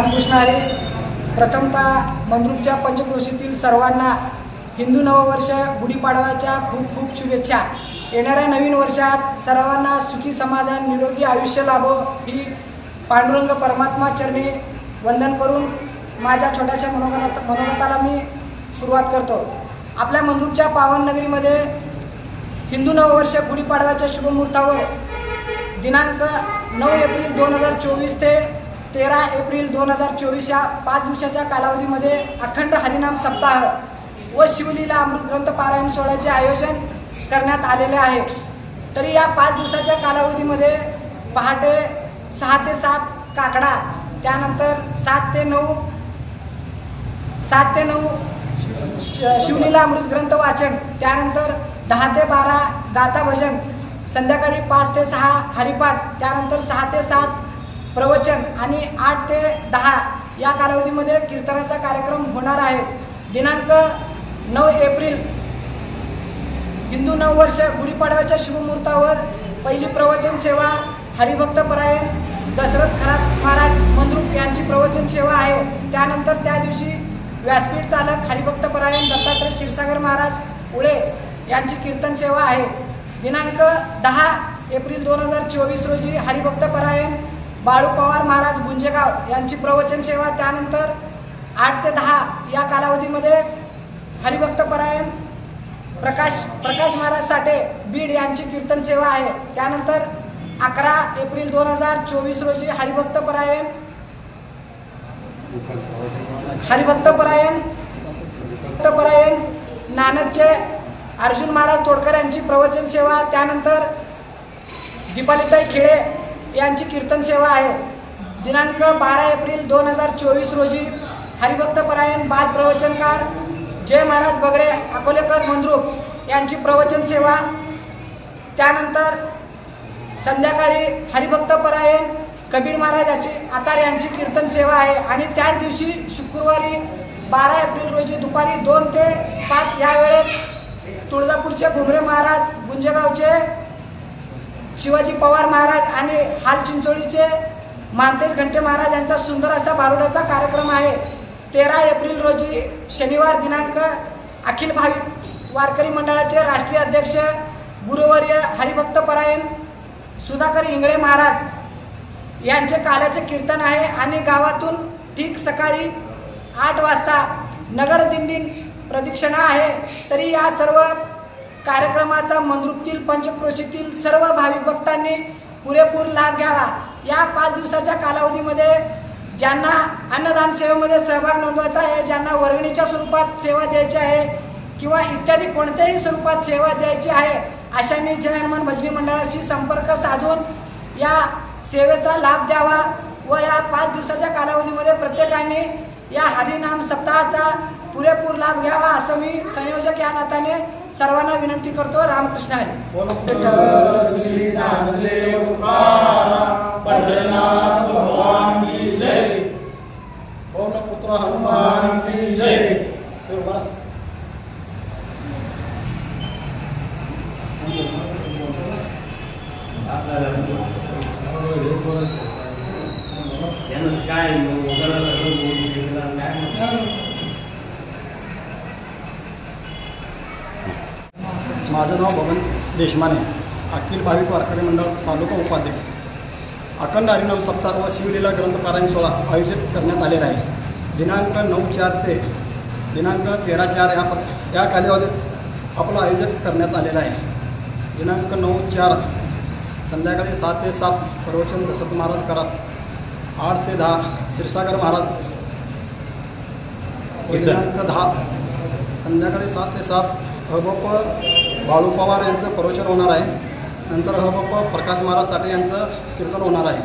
रामकृष्ण हरी. प्रथमतः मंद्रुपच्या पंचक्रोशीतील सर्वांना हिंदू नववर्ष गुढीपाडव्याच्या खूप खूप शुभेच्छा. येणाऱ्या नवीन वर्षात सर्वांना सुखी समाधान निरोगी आयुष्य लाभो ही पांडुरंग परमात्मा चरणी वंदन करून माझ्या छोट्याशा मनोगताला मी सुरुवात करतो. आपल्या मंद्रुपच्या पावन नगरीमध्ये हिंदू नववर्ष गुढीपाडव्याच्या शुभमुहूर्तावर दिनांक 9 एप्रिल 2024 ते 13 एप्रिल 2024 या 5 दिवसाच्या कालावधीमध्ये अखंड हरिनाम सप्ताह व शिवलीला अमृत ग्रंथ पारायण सोहळ्याचे आयोजन करण्यात आलेले आहे. तरी या 5 दिवसाच्या कालावधीमध्ये पहाटे 6 ते 7 काकडा, त्यानंतर 7 ते 9 शिवलीला अमृत ग्रंथ वाचन, त्यानंतर 10 ते 12 गाथा भजन, संध्याकाळी 5 ते 6 हरिपाठ, त्यानंतर 6 ते 7 प्रवचन आणि 8 ते 10 या कालावधीमध्ये कीर्तनाचा कार्यक्रम होणार आहे. दिनांक 9 एप्रिल हिंदू नववर्ष गुढीपाडव्याच्या शुभमुहूर्तावर पहिली प्रवचन सेवा हरिभक्तपरायण दशरथ खरात महाराज मंद्रुप यांची प्रवचन सेवा आहे. त्यानंतर त्या दिवशी व्यासपीठ चालक हरिभक्तपरायण दत्तात्रय क्षीरसागर महाराज उळे यांची कीर्तन सेवा आहे. दिनांक 10 एप्रिल 2024 रोजी हरिभक्तपरायण बाळू पवार महाराज गुंजेगाव यांची प्रवचन सेवा, त्यानंतर 8 ते 10 या कालावधीमध्ये हरिभक्तपरायण प्रकाश महाराज साठे बीड यांची कीर्तन सेवा आहे. त्यानंतर 11 एप्रिल 2024 रोजी हरिभक्तपरायण नानकचे अर्जुन महाराज तोडकर यांची प्रवचन सेवा, त्यानंतर दीपालीताई खेडे यांची कीर्तन सेवा आहे. दिनांक 12 एप्रिल 2024 रोजी हरिभक्तपरायण बाल प्रवचनकार जय महाराज बगरे अकोलेकर मंद्रुप यांची प्रवचन सेवा, त्यानंतर संध्याकाळी हरिभक्तपरायण कबीर महाराज आतार यांची कीर्तन सेवा आहे. आणि त्याच दिवशी शुक्रवारी 12 एप्रिल रोजी दुपारी 2 ते 5 या वेळेत तुळजापूरचे भुमरे महाराज, गुंजेगावचे शिवाजी पवार महाराज आणि हाल चिंचोळीचे मानतेश घंटे महाराज यांचा सुंदर असा भारुडाचा कार्यक्रम आहे. 13 एप्रिल रोजी शनिवार दिनांक अखिल भाविक वारकरी मंडळाचे राष्ट्रीय अध्यक्ष गुरुवर्य हरिभक्तपरायण सुधाकर इंगळे महाराज यांचे काल्याचे कीर्तन आहे. आणि गावातून ठीक सकाळी 8 वाजता नगर दिंडीन प्रदक्षिणा आहे. तरी या सर्व कार्यक्रमाचा मंद्रुपतील पंचक्रोशीतील सर्व भाविक भक्तांनी पुरेपूर लाभ घ्यावा. या 5 दिवसाच्या कालावधीमध्ये ज्यांना अन्नदान सेवेमध्ये सहभाग नोंदवायचा आहे, ज्यांना वर्गणीच्या स्वरूपात सेवा द्यायची आहे किंवा इत्यादी कोणत्याही स्वरूपात सेवा द्यायची आहे, अशांनी जय हनुमान भजनी मंडळाशी संपर्क साधून या सेवेचा लाभ द्यावा व या 5 दिवसाच्या कालावधीमध्ये प्रत्येकाने या हरिनाम सप्ताहाचा पुरेपूर लाभ घ्यावा असं मी संयोजक या नात्याने सर्वांना विनंती करतो. रामकृष्ण हरी. पुत्र हनुमान की जय. माझं नाव बबन देशमाने, अखिल भाविक वारकरी मंडळ तालुका उपाध्यक्ष. अखंड हरिनाम सप्ताह व शिवलीला ग्रंथ पारायण सोहळा आयोजित करण्यात आलेला आहे. दिनांक 9/4 ते दिनांक 13/4 या कालावधीत आपलं आयोजन करण्यात आलेलं आहे. दिनांक 9/4 संध्याकाळी 7 ते 7 प्रवचन दशरथ महाराज करात, 8 ते 10 क्षीरसागर महाराज, दिनांक 10 संध्याकाळी 7 ते 7 हबप बाळू पवार यांचं प्रवचन होणार आहे. नंतर हबप प्रकाश महाराज साठे यांचं कीर्तन होणार आहे.